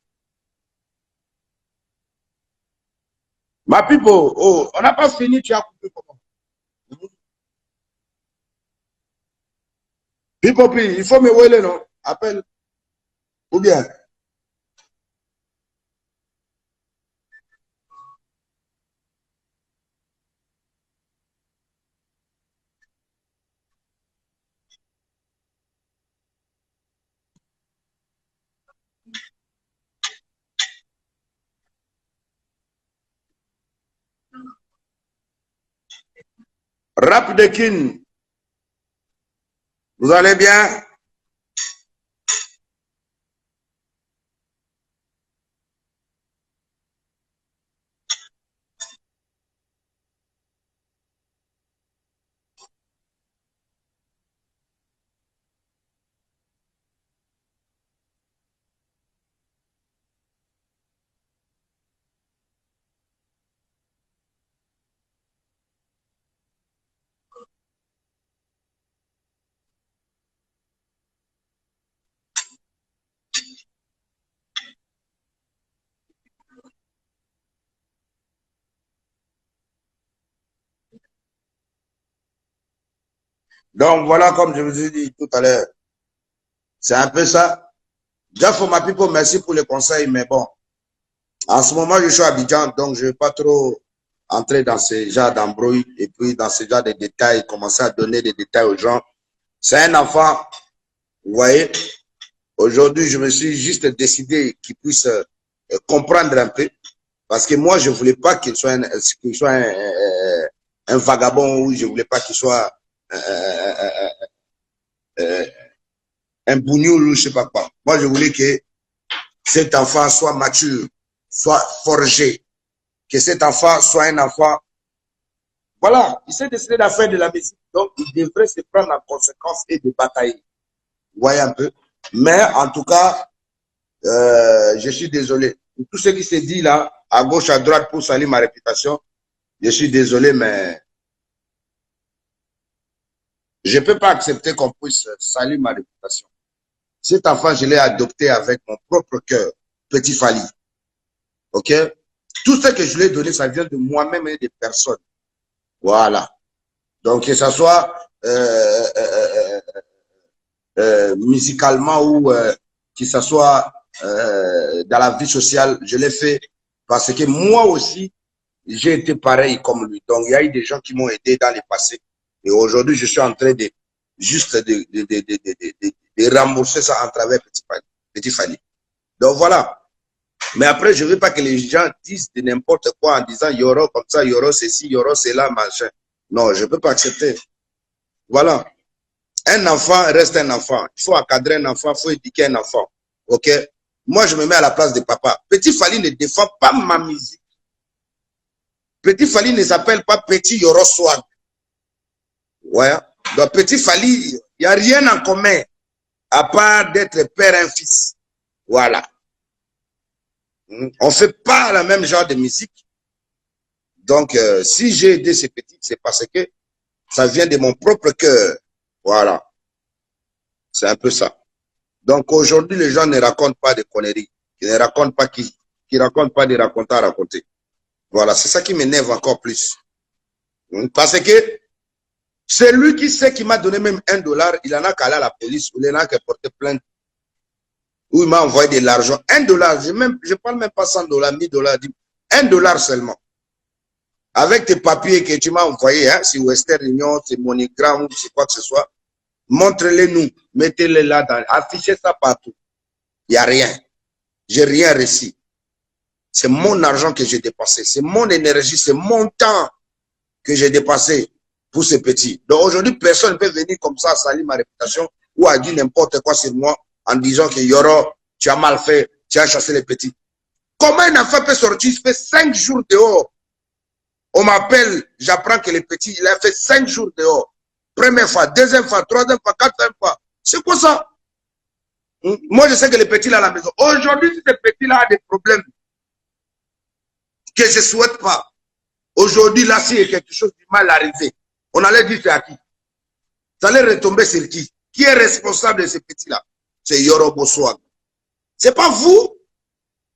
Ma pipo, oh, on n'a pas fini, tu as coupé comment? Pipo, il faut me ouéler, non? Appelle. Ou bien? Rap de Kin. Vous allez bien? Donc voilà, comme je vous ai dit tout à l'heure, c'est un peu ça. Déjà, for ma people, merci pour les conseils, mais bon, en ce moment, je suis à Abidjan, donc je ne vais pas trop entrer dans ce genre d'embrouille et puis dans ce genre de détails, commencer à donner des détails aux gens. C'est un enfant, vous voyez, aujourd'hui, je me suis juste décidé qu'il puisse comprendre un peu, parce que moi, je ne voulais pas qu'il soit un vagabond, ou je ne voulais pas qu'il soit un bougnoul ou je ne sais pas quoi. Moi, je voulais que cet enfant soit mature, soit forgé, que cet enfant soit un enfant. Voilà, il s'est décidé d'en faire de la musique, donc il devrait se prendre en conséquence et de batailler. Vous voyez un peu. Mais en tout cas, je suis désolé. Pour tout ce qui s'est dit là, à gauche, à droite, pour salir ma réputation, je suis désolé, mais je ne peux pas accepter qu'on puisse salir ma réputation. Cet enfant, je l'ai adopté avec mon propre cœur, Petit Fally. OK? Tout ce que je lui ai donné, ça vient de moi-même et des personnes. Voilà. Donc, que ce soit musicalement ou que ce soit dans la vie sociale, je l'ai fait parce que moi aussi, j'ai été pareil comme lui. Donc, il y a eu des gens qui m'ont aidé dans le passé. Et aujourd'hui, je suis en train de juste de rembourser ça en travers Petit Fally. Donc, voilà. Mais après, je ne veux pas que les gens disent de n'importe quoi en disant « Yoro comme ça, Yoro ceci, Yoro cela, machin ». Non, je ne peux pas accepter. Voilà. Un enfant reste un enfant. Il faut encadrer un enfant, il faut éduquer un enfant. OK? Moi, je me mets à la place de papa. Petit Fally ne défend pas ma musique. Petit Fally ne s'appelle pas Petit Yoro Swag. Ouais. Donc, Petit Fally, il n'y a rien en commun à part d'être père et fils. Voilà. On ne fait pas le même genre de musique. Donc, si j'ai aidé ces petits, c'est parce que ça vient de mon propre cœur. Voilà. C'est un peu ça. Donc, aujourd'hui, les gens ne racontent pas de conneries. Ils ne racontent pas qui racontent pas des racontants à raconter. Voilà. C'est ça qui m'énerve encore plus. Parce que c'est lui qui sait qu'il m'a donné même $1. Il en a qu'à aller à la police ou il en a qu'à porter plainte. Ou il m'a envoyé de l'argent. $1. Je ne parle même pas $100, $1000. $1 seulement. Avec tes papiers que tu m'as envoyés, hein, si Western Union, c'est MoneyGram ou c'est quoi que ce soit, montrez-les nous, mettez-les là, affichez ça partout. Il n'y a rien. J'ai rien reçu. C'est mon argent que j'ai dépensé. C'est mon énergie, c'est mon temps que j'ai dépensé pour ces petits. Donc aujourd'hui, personne ne peut venir comme ça salir ma réputation ou à dire n'importe quoi sur moi en disant que Yoro, tu as mal fait, tu as chassé les petits. Comment un enfant peut sortir, il fait 5 jours dehors? On m'appelle, j'apprends que les petits, il a fait 5 jours dehors. Première fois, deuxième fois, troisième fois, quatrième fois. C'est quoi ça? Moi, je sais que le petit là à la maison. Aujourd'hui, si ce petit là a des problèmes que je ne souhaite pas, aujourd'hui, là, s'il y a quelque chose de mal arrivé, on allait dire c'est à qui? Ça allait retomber sur qui? Qui est responsable de ce petit là? C'est Yorobo Swag. C'est pas vous.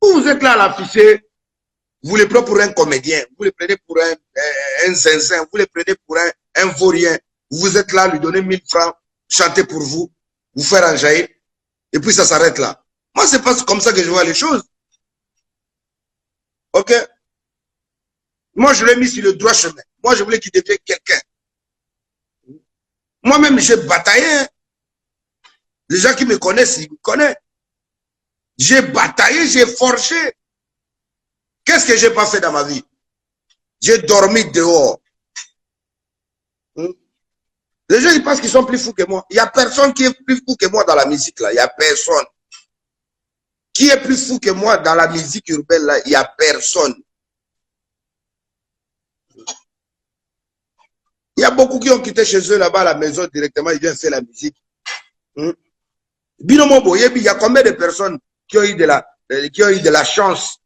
Vous êtes là à l'afficher. Vous le prenez pour un comédien. Vous le prenez pour un zinzin. Vous le prenez pour un vaurien. Vous êtes là, lui donner 1000 francs, chanter pour vous, vous faire enjailler. Et puis ça s'arrête là. Moi, c'est pas comme ça que je vois les choses. Ok? Moi, je l'ai mis sur le droit chemin. Moi, je voulais qu'il devienne quelqu'un. Moi-même, j'ai bataillé. Les gens qui me connaissent, ils me connaissent. J'ai bataillé, j'ai forgé. Qu'est-ce que j'ai pas fait dans ma vie? J'ai dormi dehors. Les gens, ils pensent qu'ils sont plus fous que moi. Il n'y a personne qui est plus fou que moi dans la musique, là. Il n'y a personne. Qui est plus fou que moi dans la musique urbaine, là? Il n'y a personne. Il y a beaucoup qui ont quitté chez eux là-bas à la maison directement, ils viennent faire la musique. Binomobo, il y a combien de personnes qui ont eu de la chance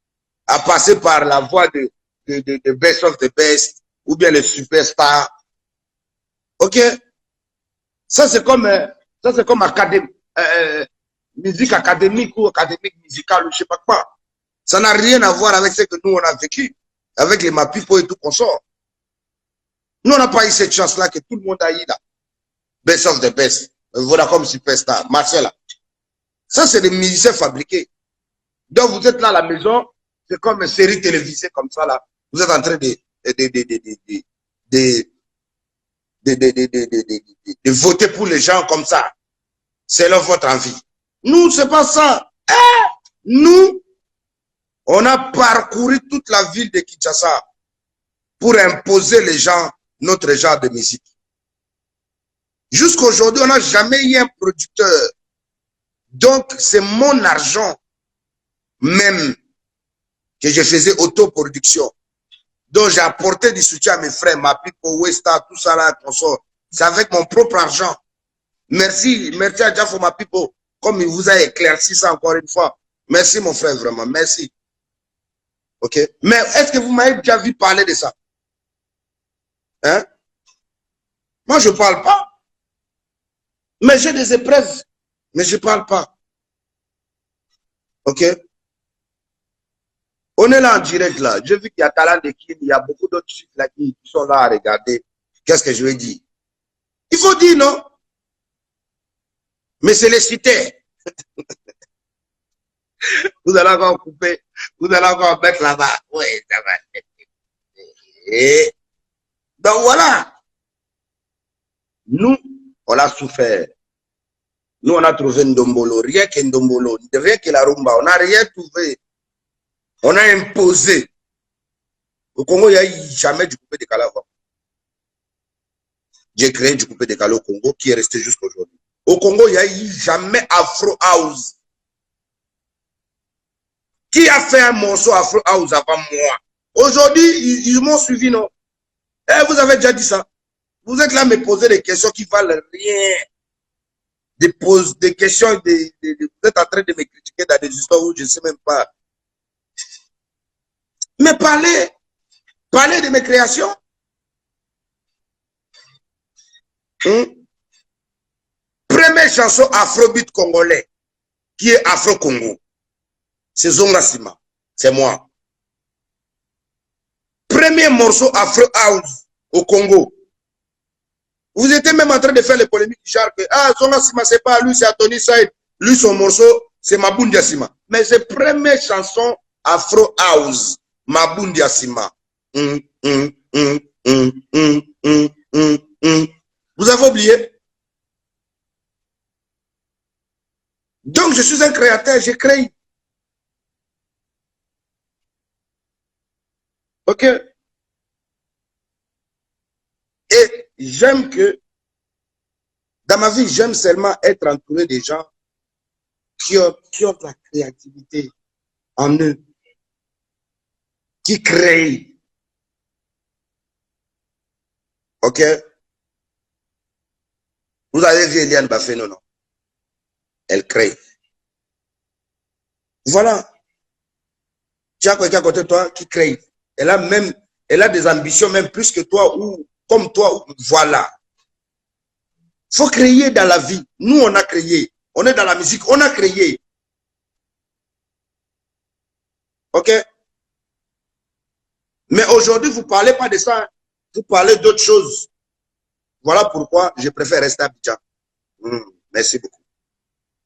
à passer par la voie de Best of the Best ou bien les superstars? Ok? Ça, c'est comme musique académique ou académique musicale, je sais pas quoi. Ça n'a rien à voir avec ce que nous, on a vécu, avec les Mapipo et tout qu'on sort. Nous, on n'a pas eu cette chance-là que tout le monde a eu là. Best of the Best. Voilà comme superstar. Marcella. Ça, c'est des musiciens fabriqués. Donc, vous êtes là à la maison, c'est comme une série télévisée comme ça là. Vous êtes en train de voter pour les gens comme ça. C'est là votre envie. Nous, c'est pas ça. Nous, on a parcouru toute la ville de Kinshasa pour imposer les gens notre genre de musique. Jusqu'aujourd'hui, on n'a jamais eu un producteur. Donc, c'est mon argent même que je faisais autoproduction. Donc, j'ai apporté du soutien à mes frères, ma Pipo, Westa, tout ça là, consort. C'est avec mon propre argent. Merci à Jafo, ma Pipo, comme il vous a éclairci ça encore une fois. Merci, mon frère, vraiment, merci. Ok? Mais est-ce que vous m'avez déjà vu parler de ça? Hein? Moi, je ne parle pas. Mais j'ai des épreuves. Mais je ne parle pas. Ok? On est là en direct, là. J'ai vu qu'il y a Talent de Kim, il y a beaucoup d'autres chiffres là qui sont là à regarder. Qu'est-ce que je vais dire? Il faut dire, non? Mais c'est les cités. Vous allez encore couper. Vous allez encore mettre là-bas. Oui, ça va. Et donc voilà. Nous, on a souffert. Nous, on a trouvé Ndombolo. Rien que Ndombolo. Rien que la rumba. On n'a rien trouvé. On a imposé. Au Congo, il n'y a jamais du coupé décalé avant. J'ai créé du coupé décalé au Congo qui est resté jusqu'à aujourd'hui. Au Congo, il n'y a jamais Afro House. Qui a fait un morceau Afro House avant moi? Aujourd'hui, ils m'ont suivi, non? Eh, vous avez déjà dit ça. Vous êtes là à me poser des questions qui valent rien. Des questions, vous êtes en train de me critiquer dans des histoires où je ne sais même pas. Mais parlez de mes créations. Première chanson afrobeat congolais, qui est Afro-Congo. C'est Zonga Sima. C'est moi. Premier morceau Afro House au Congo. Vous étiez même en train de faire les polémiques du genre que Zonga Sima, c'est pas lui, c'est Anthony Saïd. Lui, son morceau, c'est Mabundia Sima. Mais c'est première chanson Afro House. Mabundia Sima. Vous avez oublié? Donc, je suis un créateur, j'ai créé. Ok? Et j'aime que, dans ma vie, j'aime seulement être entouré des gens qui ont de la créativité en eux, qui créent. Ok? Vous avez vu Eliane Bafé, non? Elle crée. Voilà. Tu as quelqu'un à côté de toi qui crée. Elle a des ambitions même plus que toi ou comme toi. Voilà. Il faut créer dans la vie. Nous, on a créé. On est dans la musique. On a créé. OK? Mais aujourd'hui, vous ne parlez pas de ça. Vous parlez d'autres choses. Voilà pourquoi je préfère rester à Abidjan. Merci beaucoup.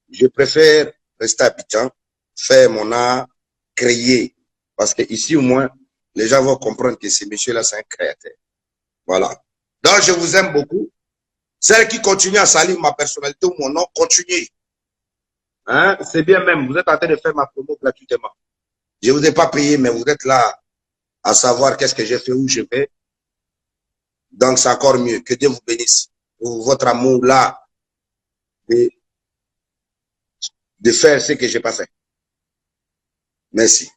Je préfère rester à Abidjan, faire mon art, créer. Parce que ici, au moins, les gens vont comprendre que ce monsieur-là, c'est un créateur. Voilà. Donc, je vous aime beaucoup. Celles qui continuent à salir ma personnalité ou mon nom, continuez. Hein? C'est bien même. Vous êtes en train de faire ma promo gratuitement. Je ne vous ai pas payé, mais vous êtes là à savoir qu'est-ce que j'ai fait, où je vais. Donc, c'est encore mieux. Que Dieu vous bénisse. Pour votre amour là, de faire ce que je n'ai pas fait. Merci.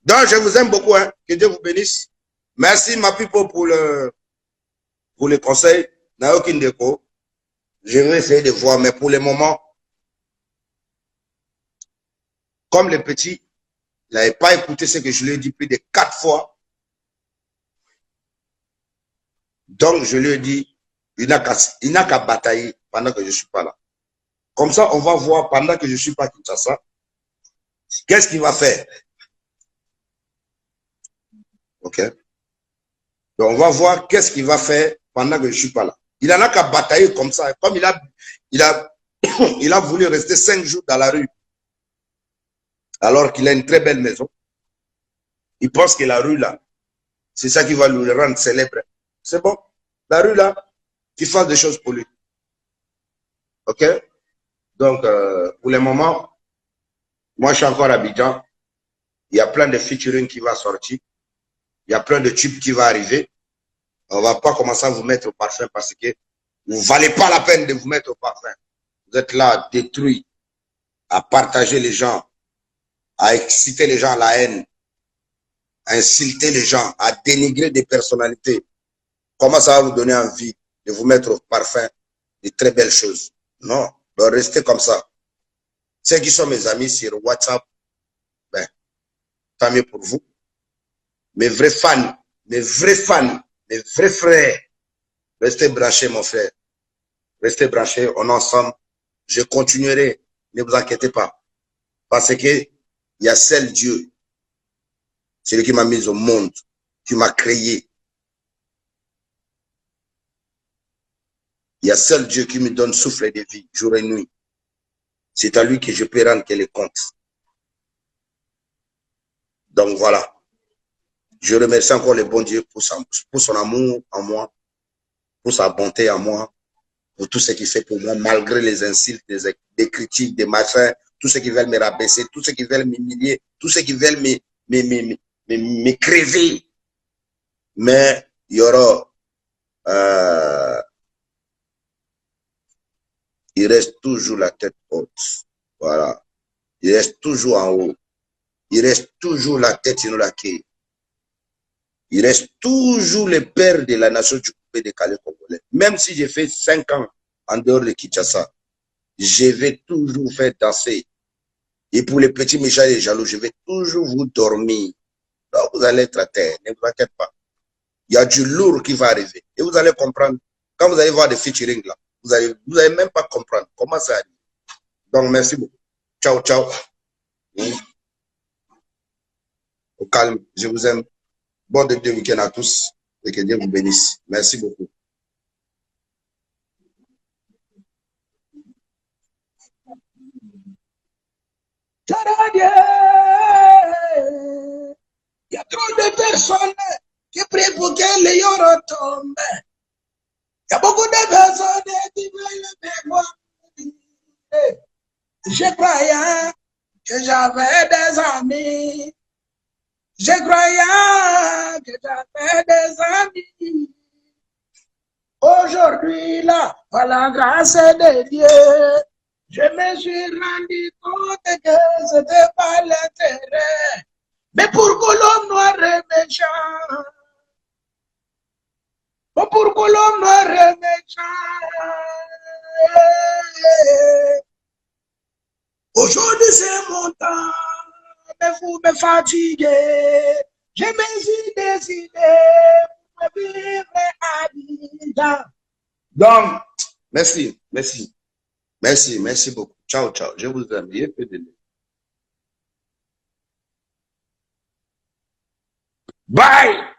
Donc, je vous aime beaucoup. Hein. Que Dieu vous bénisse. Merci, ma people, pour le conseil. N'a aucune déco. Je vais essayer de voir, mais pour le moment, comme le petit, il n'avait pas écouté ce que je lui ai dit plus de 4 fois. Donc, je lui ai dit, il n'a qu'à batailler pendant que je ne suis pas là. Comme ça, on va voir pendant que je ne suis pas à Kinshasa, qu'est-ce qu'il va faire. OK? Donc, on va voir qu'est-ce qu'il va faire pendant que je ne suis pas là. Il n'en a qu'à batailler comme ça. Comme il a voulu rester 5 jours dans la rue, alors qu'il a une très belle maison. Il pense que la rue là, c'est ça qui va lui rendre célèbre. C'est bon. La rue là, qu'il fasse des choses pour lui. OK? Donc, pour le moment, moi, je suis encore à Abidjan. Il y a plein de featuring qui va sortir. Il y a plein de tubes qui vont arriver. On ne va pas commencer à vous mettre au parfum parce que vous ne valez pas la peine de vous mettre au parfum. Vous êtes là, détruits, à partager les gens, à exciter les gens à la haine, à insulter les gens, à dénigrer des personnalités. Comment ça va vous donner envie de vous mettre au parfum de très belles choses? Non, donc restez comme ça. Ceux qui sont mes amis sur WhatsApp, ben, tant mieux pour vous. Mes vrais fans, mes vrais frères, restez branchés, mon frère. Restez branchés, on est ensemble. Je continuerai, ne vous inquiétez pas. Parce que il y a seul Dieu, celui qui m'a mis au monde, qui m'a créé. Il y a seul Dieu qui me donne souffle de vie, jour et nuit. C'est à lui que je peux rendre les comptes. Donc voilà. Je remercie encore le bon Dieu pour son amour en moi, pour sa bonté en moi, pour tout ce qu'il fait pour moi, malgré les insultes, des critiques, des machins, tous ceux qui veulent me rabaisser, tous ceux qui veulent m'humilier, tous ceux qui veulent me crever. Mais il y aura... il reste toujours la tête haute. Voilà. Il reste toujours en haut. Il reste toujours la tête sur la quai. Il reste toujours le père de la nation du coupé de Calais congolais. Même si j'ai fait 5 ans en dehors de Kinshasa, je vais toujours faire danser. Et pour les petits méchants et les jaloux, je vais toujours vous dormir. Donc vous allez être à terre, ne vous inquiétez pas. Il y a du lourd qui va arriver. Et vous allez comprendre. Quand vous allez voir des featuring là, vous allez même pas comprendre comment ça arrive. Donc merci beaucoup. Ciao, ciao. Au calme, je vous aime. Bon début de week-end à tous et que Dieu vous bénisse. Merci beaucoup. Il y a trop de personnes qui prient pour que les yoro tombent. Il y a beaucoup de personnes qui veulent me voir. Je croyais que j'avais des amis. Je croyais que j'avais des amis. Aujourd'hui, là, par la grâce de Dieu, je me suis rendu compte que ce n'était pas l'intérêt. Mais pour que l'homme noir et méchant, pour que l'homme noir et méchant, aujourd'hui c'est mon temps. pour me fatiguer. Je me suis décidé pour vivre à Abidjan. Donc, merci, merci. Merci, merci beaucoup. Ciao, ciao. Je vous aime. Bye!